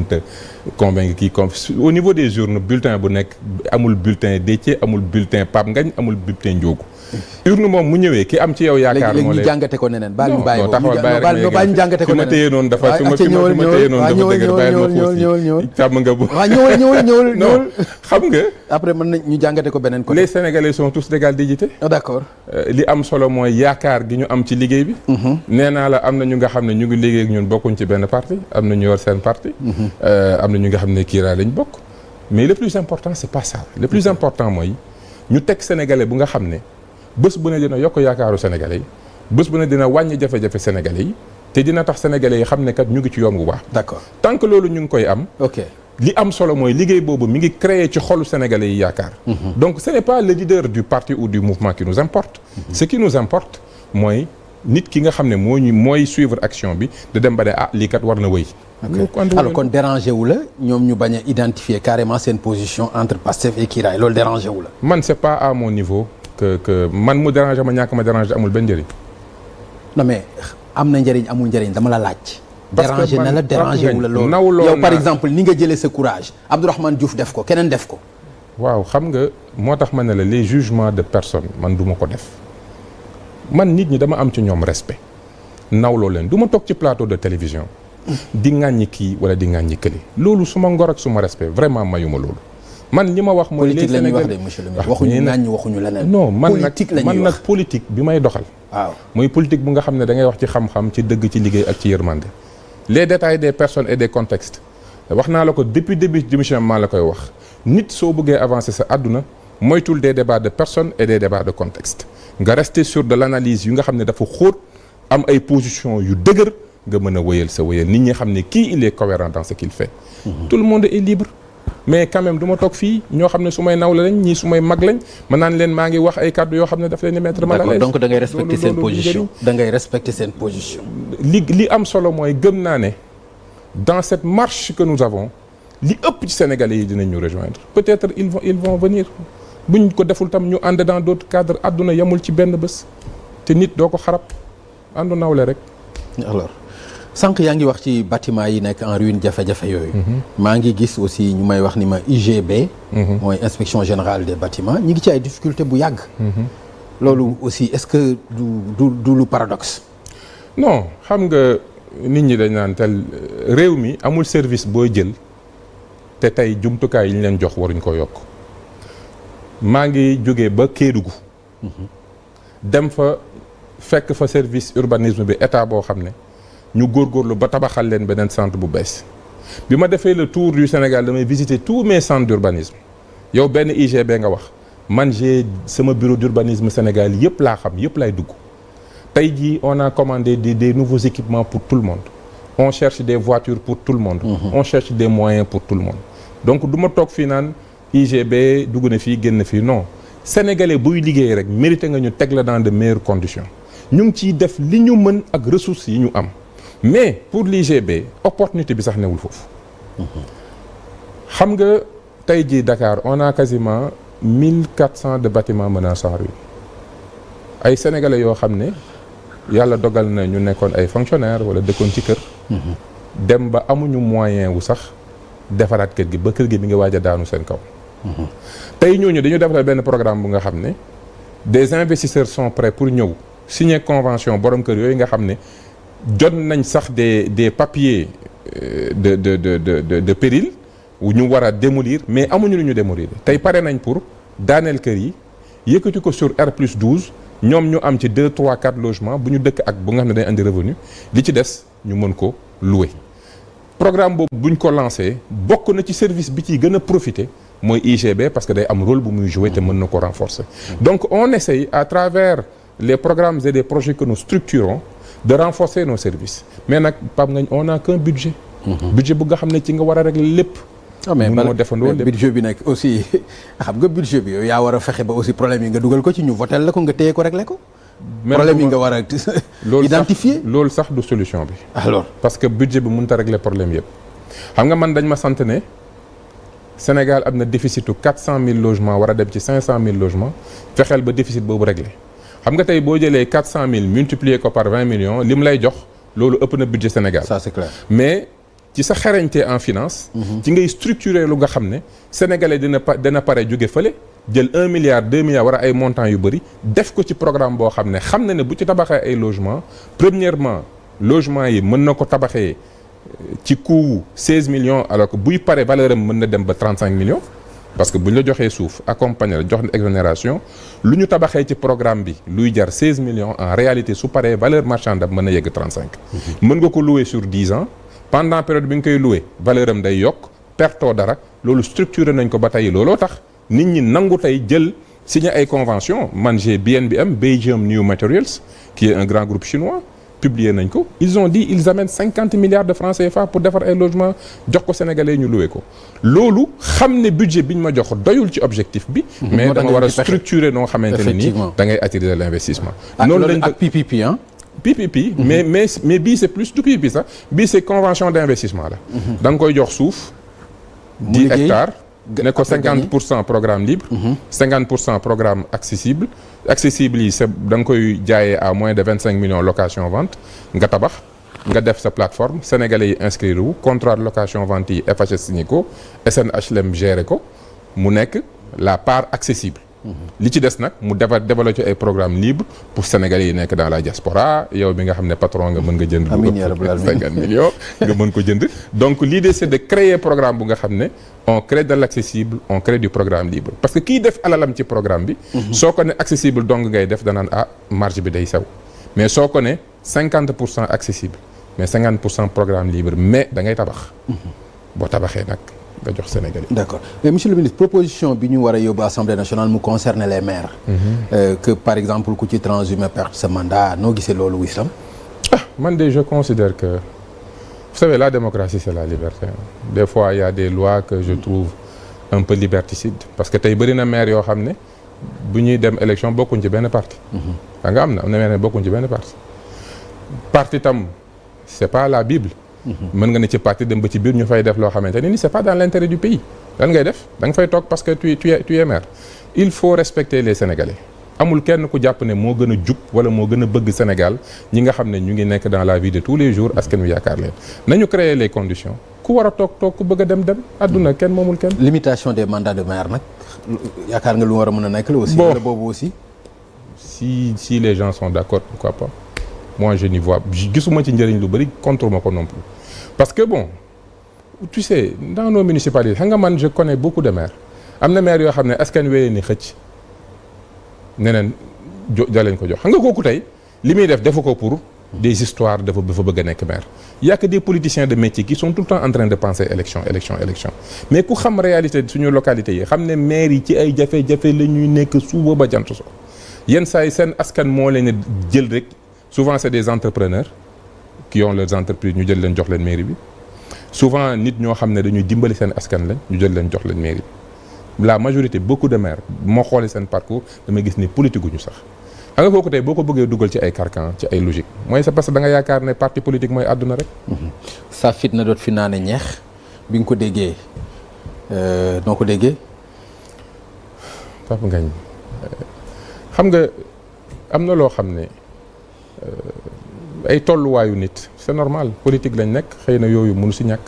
mënta convaincre kii au niveau des journaux bulletin bu nekk amul bulletin Déthié amul bulletin Pape Ngagne amul bulletin Ndiogou. urne moom mu ñëwee ki am ci yow yaakaar moo lay léegi ñu jàngate ko neneen baal ñu bàyyi taxawal bàyyi ñu jàngate ko neneen fi ma téye noonu dafa fi ma téye noonu dafa dëgër bàyyi ma xuus tàmm nga bu waaw ñëwal non xam nga après mën nañ ñu jàngate ko beneen côté. les Sénégalais sont tous d'égale dignité. D'accord. li am solo mooy yaakaar gi ñu am ci liggéey bi. nee naa la am na ñu nga xam ne ñu ngi liggéey ak ñun bokkuñ ci benn parti am na ñu yor seen parti. am na ñu nga xam ne kiiraay lañ bokk. mais le plus important c'est pas ça le plus important mooy ñu teg sénégalais bu nga xam ne bés bu ne dina yokk yaakaaru sénégalais yi bés bu ne dina wàññi jafe-jafe sénégalais yi te dina tax sénégalais yi xam ne kat ñu ngi ci yoon bu baax. D'accord. tant que loolu ñu ngi koy am. ok li am solo mooy liggéey boobu mi ngi créer ci xolu sénégalais yi yaakaar. donc ce n'est pas le leader du parti ou du mouvement qui nous importe. ce qui nous importe mooy nit ki nga xam ne mooy suivre action bi da dem ba ne lii kat war na wëy. alors kon dérangé wu la ñoom ñu bañ a identifier carrément seen position entre Pastef et Kiraay loolu dérangé wu la. man c'est pas à mon niveau que man mu dérangé ma ñàkk ma dérangé amul benn njëriñ. non mais am na njëriñ amul njëriñ dama la laaj. parce que dérangé na la dérangé wu la loolu yow par exemple ni nga jëlee sa courage Abdourahmane Diouf def ko keneen def ko. waaw xam nga moo tax ma ne la les jugements de personne man du ma ko def man nit ñi dama am ci ñoom respect nawloo leen du ma toog ci plateau de télévision. di ŋàññi kii wala di ŋàññi kële loolu suma ngor ak suma respect vraiment mayuma loolu man li ma wax mooy les Sénégalais politique la ñuy wax de monsieur le maire waxuñu ŋàññi waxuñu leneen. non man nag nag politique bi may doxal. waaw mooy politique bu nga xam ne da ngay wax ci xam-xam ci dëgg ci liggéey ak ci yërmande les détails des personnes et des contextes wax naa la ko depuis début d'émission maa la koy wax nit soo bëggee avancer sa àdduna moytul des débats de personnes et des débats de contexte nga rester sur de l'analyse yu nga xam ne dafa xóot am ay positions yu dëgër nga mën a wëyal sa wëyal nit ñi xam ne kii il est cohérent dans ce qu'il fait. tout le monde est libre mais quand même du ma toog fii ñoo xam ne su may nawle lañ ñii su may mag lañ ma naan leen maa ngi wax ay kàddu yoo xam ne daf leen di mettre mal à l'aise. donc da ngay respecter seen position da ngay respecter seen position. li am solo mooy gëm naa ne dans cette marche que nous avons li ëpp ci Sénégalais yi dinañ ñu rejoindre peut-être ils vont venir buñ ko deful tam ñu ànd dans d'autres cadres àdduna yamul ci benn bés te nit doo ko xarab àndu nawle rek. alors sànq yaa ngi wax ci bâtiment yi nekk en ruine jafe-jafe yooyu. maa ngi gis aussi ñu may wax ni ma UGB. mooy inspection générale des bâtiments ñi ngi ci ay difficultés bu yàgg. loolu aussi est-ce que du lu paradoxe. non xam nga nit ñi dañ naan tel réew mi amul service booy jël te tey jumtukaay yi ñu leen jox waruñ ko yokk maa ngi jógee ba Kédougou. dem fa fekk fa service urbanisme bi état boo xam ne ñu góorgóorlu ba tabaxal leen beneen centre bu bees bi ma defee le tour du Sénégal damay visiter tous mes centres d'urbanisme yow benn IGB nga wax man j'ai sama bureau d'urbanisme Sénégal yëpp laa xam yëpp laay dugg tey jii on a commandé des nouveaux équipements pour tout le monde on cherche des voitures pour tout le monde on cherche des moyens pour tout le monde donc du ma toog fii naan IGB dugg na fii génn fii non Sénégalais buy liggéey rek mérité nga ñu teg la dans de meilleures conditions ñu ngi ciy def li ñu mën ak ressources yi ñu am mais pour l'IGB opportunité bi sax newul foofu xam nga tey jii Dakar on a quasiment 1400 de bâtiments menaçants en ruine ay sénégalais yoo xam ne yàlla dogal na ñu nekkoon ay fonctionnaires wala dëkkoon ci kër dem ba amuñu moyen wu sax defaraat kër gi ba kër gi bi nga waaj a daanu seen kaw tey ñooñu dañu defal benn programme bu nga xam ne des investisseurs sont prêts pour ñëw signer convention borom kër yooyu nga xam ne jot nañ sax des papiers de péril wu ñu war a démolir mais amuñu lu ñu démolir tey pare nañ pour daaneel kër yi yëkkati ko sur R+12 ñoom ñu am ci 2 3 4 logements bu ñu dëkk ak bu nga xam ne day andi revenu li ci des ñu mën ko louer programme boobu buñ ko lancé bokk na ci service bi ciy gën a profiter mooy IGB parce que day am rôle bu muy jouer te mën na ko renforcer donc on essaye à travers les programmes et les projets que nous structurons de renforcer nos services mais nag Pape Ngagne on n'a qu'un budget budget bu nga xam ne ci nga war a régler lépp mais moo defandoo lépp budget bi nag aussi xam nga budget bi yow yaa war a fexe ba aussi problème yi nga dugal ko ci ñu votel la ko nga téye ko régler ko problème yi nga war a identifier loolu sax du solution bi alors parce que budget bi mënut a régler problème yëpp xam nga man dañ ma sant ne Sénégal am na déficitu 400 000 logements war a dem ci 500 000 logements fexeel ba déficit boobu réglé xam nga tey boo jëlee 400 000 multiplier ko par 20 millions li mu lay jox loolu ëpp na budget Sénégal ça c'est clair mais ci sa xarañte en finance. ci ngay structurer lu nga xam ne sénégalais dina pare jóge fële jël 1 milliard 2 milliards war a ay montants yu bëri def ko ci programme boo xam ne xam na ne bu ci tabaxee ay logement premièrement logement yi mën na ko tabaxee ci coût 16 millions alors que buy pare valeur am mën na dem ba 35 millions. parce que bu ñu la joxee suuf accompagné la jox na exonération lu ñu tabaxee ci programme bi luy jar 16 millions en réalité su paree valeur marchande am mën na yegg 35. mën nga ko louer sur 10 ans pendant période bi nga koy louer valeur am day yokk pertoo dara loolu structuré nañ ko ba tey looloo tax nit ñi nangu tey jël signé ay convention man j'ai BNBM Belgium New Materials qui est un grand groupe chinois. publié nañ ko ils ont dit ils amènent 50 milliards de francs CFA pour defar ay logements jox ko sénégalais ñu loué ko loolu xam ne budget bi ñu ma jox doyul ci objectif bi. mais da nga war a structurer noo xamante ne nii da ngay attirer l'investissement. noonu lañ ak PPP ah. PPP mais bii c'est plus du PPP sax bii c'est convention d'investissement la. da nga koy jox suuf. 10 hectares. ne ko 50% programme libre. 50% programme accessible. accessible yi c'est da nga koy jaayee à moins de 25 millions location vente nga tabax nga def sa plateforme sénégalais yi inscrire wu contrat de location vente yi FHS signé ko SNHLM géré ko mu nekk la part accessible. li ci des nag mu développé ay programme libre pour sénégalais yi nekk dans la diaspora yow bi nga xam ne patron nga mën nga jënd. amiin yaa rabbal aalamiin 50 millions nga mën ko jënd. donc l'idée c'est de créer programme bu nga xam ne on crée de l'accessible on crée du programme libre parce que kiy def alalam ci programme bi. soo ko ne accessible donc ngay def danaan marge bi day sew mais soo ko ne 50% accessible mais 50% programme libre mais da ngay tabax. boo tabaxee nag. nga jox Sénégalais. D'accord mais monsieur le ministre proposition bi ñu war a yóbbu Assemblée nationale mu concerne les maires. Que par exemple ku ci transhumé perte sa mandat noo gisee loolu wisam. man de je considère que vous savez la démocratie c'est la liberté des fois il y a des lois que je trouve un peu liberticides parce que tey bëri na maire yoo xam ne bu ñuy dem élection bokkuñ ci benn parti. xam nga am na maire ne bokkuñ ci benn parti tam c'est pas la Bible. mën nga ne ci parti dem ba ci biir ñu fay def loo xamante ne ni c'est pas dans l'intérêt du pays lan ngay def da nga fay toog parce que tu es maire il faut respecter les Sénégalais amul kenn ku jàpp ne moo gën a jub wala moo gën a bëgg Sénégal ñi nga xam ne ñu ngi nekk dans la vie de tous les jours askan wi yaakaar leen nañu créer les conditions ku war a toog ku bëgg a dem àdduna kenn moomul kenn. limitation des mandats de maire nag yaakaar nga lu war a mën a nekk la aussi. wala boobu aussi. si les gens sont d'accord pourquoi pas. moi je n'y vois gisuma ci njëriñ lu bëri contre ma ko non plus parce que bon tu sais dans nos municipalités xam nga man je connais beaucoup de maires am na maires yoo xam ne askan wéyee ni xëcc neneen daleen ko jox xam nga kooku tey li muy defu ko pour des histoires dafa bëgg a nekk maire y a que des politiciens de métier qui sont tout le temps en train de penser élection mais ku xam réalité suñu localité yi xam ne maires yi ci ay jafe-jafe la ñuy nekk suba ba jant so yenn saa yi seen askan moo leen jël rek souvent c'est des entrepreneurs qui ont leurs entreprises ñu jël leen jox leen mairie bi souvent nit ñoo xam ne dañuy dimbali seen askan lañ ñu jël leen jox leen mairie bi la majorité beaucoup de maires moo xoolee seen parcours damay gis ni politique gu ñu sax xam nga kooku tey boo ko bëggee dugal ci ay carcan ci ay logique mooy c'est parce que da nga yaakaar ne parti politique mooy àdduna rek. sa fit na doot fi naa ne ñeex bi nga ko déggee noo ko déggee. Pape Ngagne xam nga am na loo xam ne. ay tolluwaayu nit c'est normal politique lañ nekk xëy na yooyu mënu si ñàkk